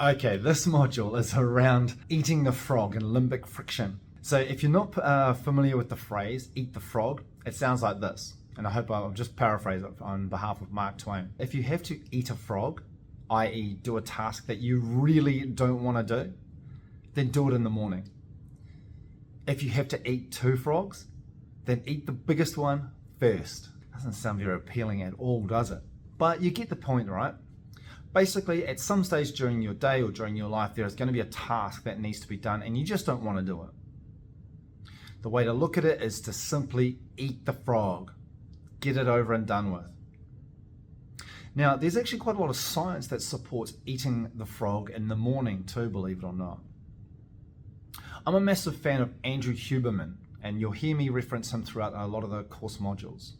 Okay, this module is around eating the frog and limbic friction. So if you're not familiar with the phrase, eat the frog, it sounds like this. And I hope I'll just paraphrase it on behalf of Mark Twain. If you have to eat a frog, i.e. do a task that you really don't want to do, then do it in the morning. If you have to eat 2 frogs, then eat the biggest one first. Doesn't sound very appealing at all, does it? But you get the point, right? Basically, at some stage during your day or during your life, there is going to be a task that needs to be done and you just don't want to do it. The way to look at it is to simply eat the frog. Get it over and done with. Now, there's actually quite a lot of science that supports eating the frog in the morning too, believe it or not. I'm a massive fan of Andrew Huberman, and you'll hear me reference him throughout a lot of the course modules.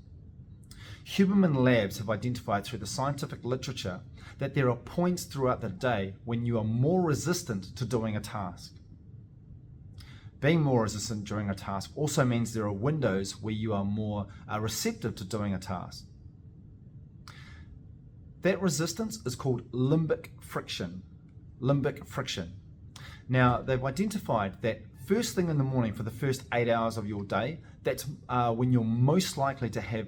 Huberman Labs have identified through the scientific literature that there are points throughout the day when you are more resistant to doing a task. Being more resistant during a task also means there are windows where you are more receptive to doing a task. That resistance is called limbic friction. Limbic friction. Now, they've identified that first thing in the morning for the first 8 hours of your day, that's when you're most likely to have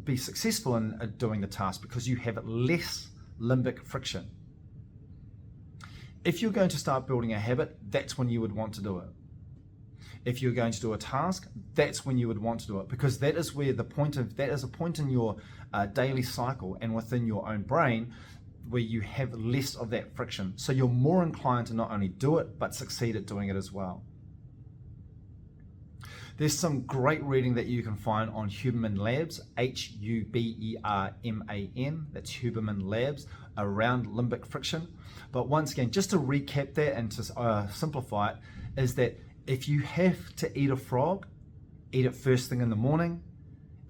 be successful in doing the task because you have less limbic friction. If you're going to start building a habit, that's when you would want to do it. If you're going to do a task, that's when you would want to do it because that is where that is a point in your daily cycle and within your own brain where you have less of that friction. So you're more inclined to not only do it, but succeed at doing it as well. There's some great reading that you can find on Huberman Labs, Huberman, that's Huberman Labs, around limbic friction. But once again, just to recap that and to simplify it, is that if you have to eat a frog, eat it first thing in the morning.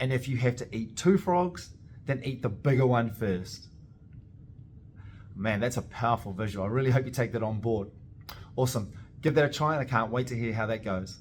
And if you have to eat 2 frogs, then eat the bigger one first. Man, that's a powerful visual. I really hope you take that on board. Awesome. Give that a try and I can't wait to hear how that goes.